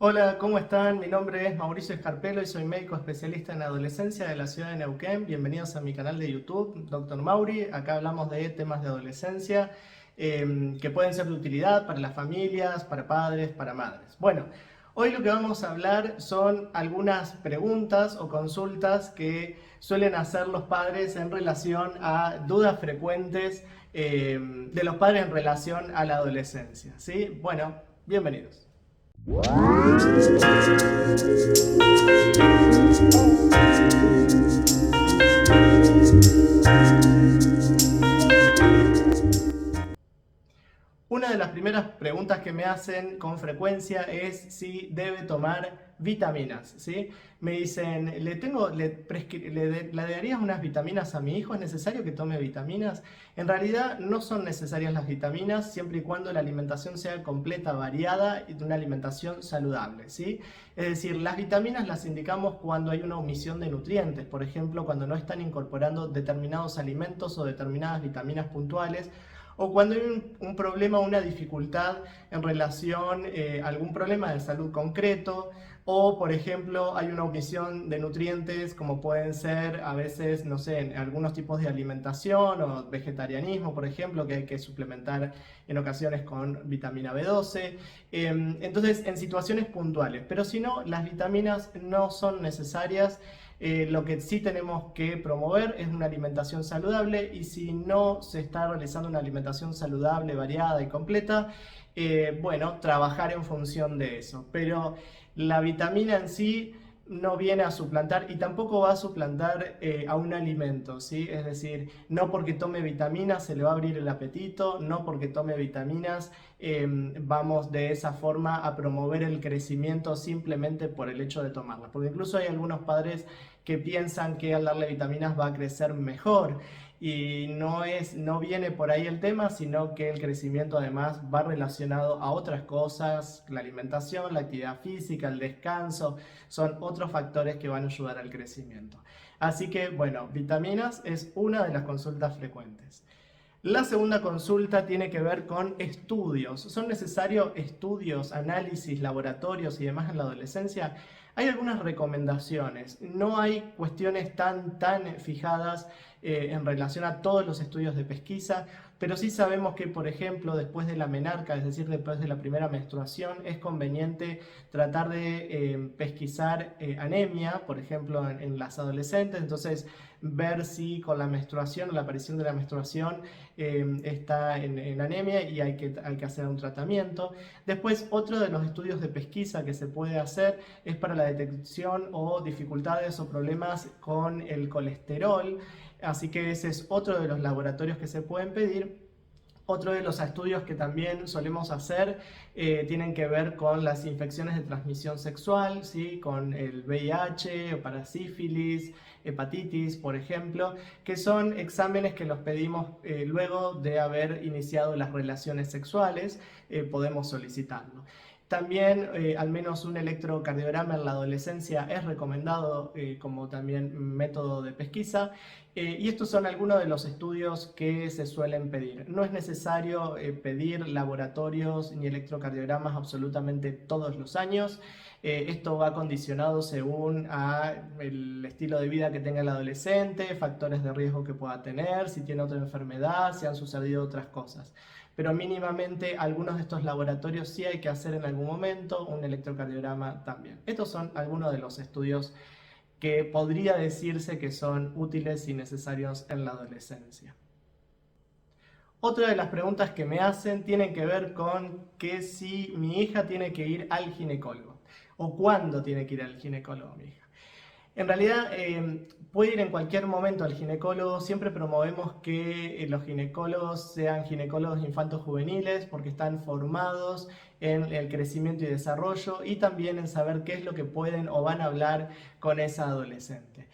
Hola, ¿cómo están? Mi nombre es Mauricio Escarpelo y soy médico especialista en adolescencia de la ciudad de Neuquén. Bienvenidos a mi canal de YouTube, Dr. Mauri. Acá hablamos de temas de adolescencia que pueden ser de utilidad para las familias, para padres, para madres. Bueno, hoy lo que vamos a hablar son algunas preguntas o consultas que suelen hacer los padres en relación a dudas frecuentes de los padres en relación a la adolescencia. ¿Sí? Bueno, bienvenidos. Una de las primeras preguntas que me hacen con frecuencia es si debe tomar vitaminas, ¿sí? Me dicen, ¿le darías unas vitaminas a mi hijo? ¿Es necesario que tome vitaminas? En realidad no son necesarias las vitaminas siempre y cuando la alimentación sea completa, variada y de una alimentación saludable, ¿sí? Es decir, las vitaminas las indicamos cuando hay una omisión de nutrientes, por ejemplo, cuando no están incorporando determinados alimentos o determinadas vitaminas puntuales, o cuando hay un problema, una dificultad en relación a algún problema de salud concreto, o por ejemplo hay una omisión de nutrientes como pueden ser a veces, no sé, en algunos tipos de alimentación o vegetarianismo, por ejemplo, que hay que suplementar en ocasiones con vitamina B12. Entonces, en situaciones puntuales, pero si no, las vitaminas no son necesarias. Lo que sí tenemos que promover es una alimentación saludable, y si no se está realizando una alimentación saludable, variada y completa, bueno, trabajar en función de eso. Pero la vitamina en sí no viene a suplantar y tampoco va a suplantar a un alimento, ¿sí? Es decir, no porque tome vitaminas se le va a abrir el apetito, no porque tome vitaminas vamos de esa forma a promover el crecimiento simplemente por el hecho de tomarlas. Porque incluso hay algunos padres que piensan que al darle vitaminas va a crecer mejor. Y no viene por ahí el tema, sino que el crecimiento además va relacionado a otras cosas, la alimentación, la actividad física, el descanso, son otros factores que van a ayudar al crecimiento. Así que, bueno, vitaminas es una de las consultas frecuentes. La segunda consulta tiene que ver con estudios. ¿Son necesarios estudios, análisis, laboratorios y demás en la adolescencia? Hay algunas recomendaciones. No hay cuestiones tan fijadas en relación a todos los estudios de pesquisa, pero sí sabemos que, por ejemplo, después de la menarca, es decir, después de la primera menstruación, es conveniente tratar de pesquisar anemia, por ejemplo, en las adolescentes. Entonces, ver si con la menstruación, la aparición de la menstruación, está en anemia y hay que hacer un tratamiento. Después, otro de los estudios de pesquisa que se puede hacer es para la detección o dificultades o problemas con el colesterol. Así que ese es otro de los laboratorios que se pueden pedir. Otro de los estudios que también solemos hacer tienen que ver con las infecciones de transmisión sexual, ¿sí? Con el VIH, o para sífilis, hepatitis, por ejemplo, que son exámenes que los pedimos luego de haber iniciado las relaciones sexuales, podemos solicitarlo. También al menos un electrocardiograma en la adolescencia es recomendado como también método de pesquisa. Y estos son algunos de los estudios que se suelen pedir. No es necesario pedir laboratorios ni electrocardiogramas absolutamente todos los años. Esto va condicionado según el estilo de vida que tenga el adolescente, factores de riesgo que pueda tener, si tiene otra enfermedad, si han sucedido otras cosas. Pero mínimamente algunos de estos laboratorios sí hay que hacer en algún momento, un electrocardiograma también. Estos son algunos de los estudios que podría decirse que son útiles y necesarios en la adolescencia. Otra de las preguntas que me hacen tienen que ver con que si mi hija tiene que ir al ginecólogo o cuándo tiene que ir al ginecólogo mi hija. En realidad puede ir en cualquier momento al ginecólogo. Siempre promovemos que los ginecólogos sean ginecólogos infantos juveniles porque están formados en el crecimiento y desarrollo y también en saber qué es lo que pueden o van a hablar con esa adolescente.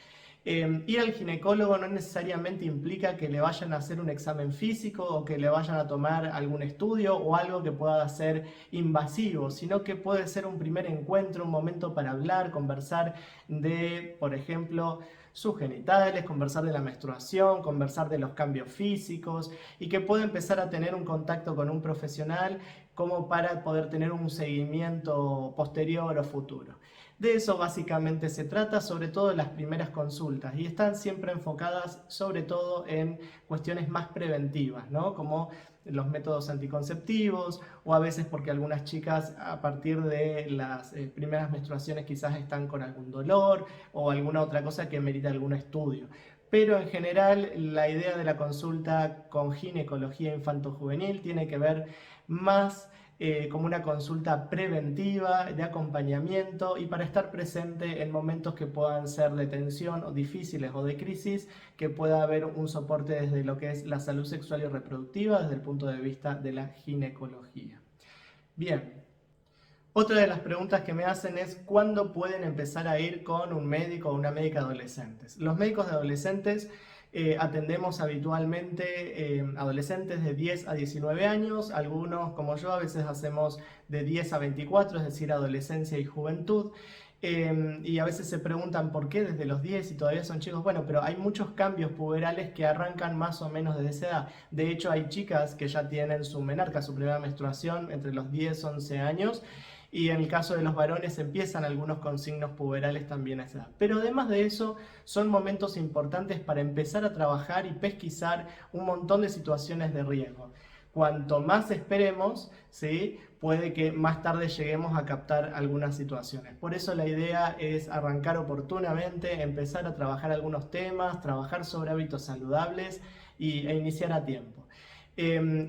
Ir al ginecólogo no necesariamente implica que le vayan a hacer un examen físico o que le vayan a tomar algún estudio o algo que pueda ser invasivo, sino que puede ser un primer encuentro, un momento para hablar, conversar de, por ejemplo, sus genitales, conversar de la menstruación, conversar de los cambios físicos, y que puede empezar a tener un contacto con un profesional como para poder tener un seguimiento posterior o futuro. De eso básicamente se trata, sobre todo en las primeras consultas, y están siempre enfocadas sobre todo en cuestiones más preventivas, ¿no? Como los métodos anticonceptivos, o a veces porque algunas chicas a partir de las primeras menstruaciones quizás están con algún dolor o alguna otra cosa que merita algún estudio. Pero en general la idea de la consulta con ginecología infanto-juvenil tiene que ver más como una consulta preventiva, de acompañamiento y para estar presente en momentos que puedan ser de tensión o difíciles o de crisis, que pueda haber un soporte desde lo que es la salud sexual y reproductiva desde el punto de vista de la ginecología. Bien. Otra de las preguntas que me hacen es ¿cuándo pueden empezar a ir con un médico o una médica de adolescentes? Los médicos de adolescentes atendemos habitualmente adolescentes de 10 a 19 años, algunos como yo a veces hacemos de 10 a 24, es decir, adolescencia y juventud. Y a veces se preguntan por qué desde los 10 y todavía son chicos. Bueno, pero hay muchos cambios puberales que arrancan más o menos desde esa edad. De hecho, hay chicas que ya tienen su menarca, su primera menstruación, entre los 10 y 11 años. Y en el caso de los varones empiezan algunos con signos puberales también a esa edad. Pero además de eso, son momentos importantes para empezar a trabajar y pesquisar un montón de situaciones de riesgo. Cuanto más esperemos, ¿sí?, puede que más tarde lleguemos a captar algunas situaciones. Por eso la idea es arrancar oportunamente, empezar a trabajar algunos temas, trabajar sobre hábitos saludables e iniciar a tiempo.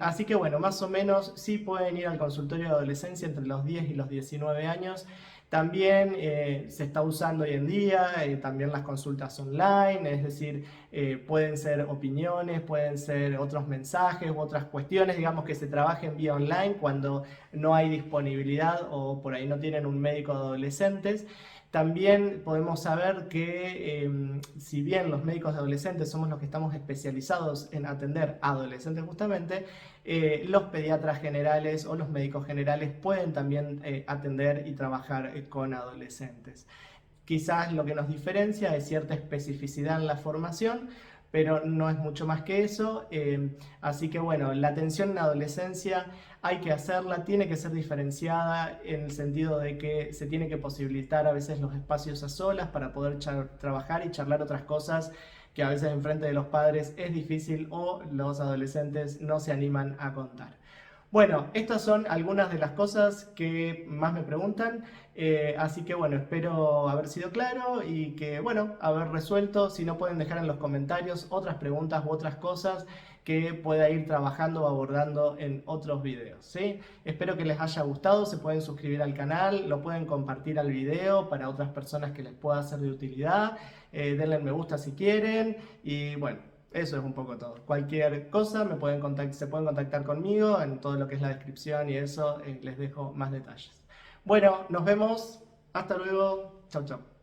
Así que bueno, más o menos sí pueden ir al consultorio de adolescencia entre los 10 y los 19 años. También se está usando hoy en día también las consultas online, es decir, pueden ser opiniones, pueden ser otros mensajes u otras cuestiones, digamos, que se trabajen vía online cuando no hay disponibilidad o por ahí no tienen un médico de adolescentes. También podemos saber que si bien los médicos de adolescentes somos los que estamos especializados en atender a adolescentes justamente, los pediatras generales o los médicos generales pueden también atender y trabajar con adolescentes. Quizás lo que nos diferencia es cierta especificidad en la formación, pero no es mucho más que eso. Así que bueno, la atención en la adolescencia hay que hacerla, tiene que ser diferenciada en el sentido de que se tiene que posibilitar a veces los espacios a solas para poder trabajar y charlar otras cosas que a veces en frente de los padres es difícil o los adolescentes no se animan a contar. Bueno, estas son algunas de las cosas que más me preguntan, así que bueno, espero haber sido claro y que bueno, haber resuelto. Si no, pueden dejar en los comentarios otras preguntas u otras cosas que pueda ir trabajando o abordando en otros videos, ¿sí? Espero que les haya gustado, se pueden suscribir al canal, lo pueden compartir al video para otras personas que les pueda ser de utilidad, denle me gusta si quieren y bueno. Eso es un poco todo. Cualquier cosa se pueden contactar conmigo en todo lo que es la descripción y eso les dejo más detalles. Bueno, nos vemos. Hasta luego. Chau, chau.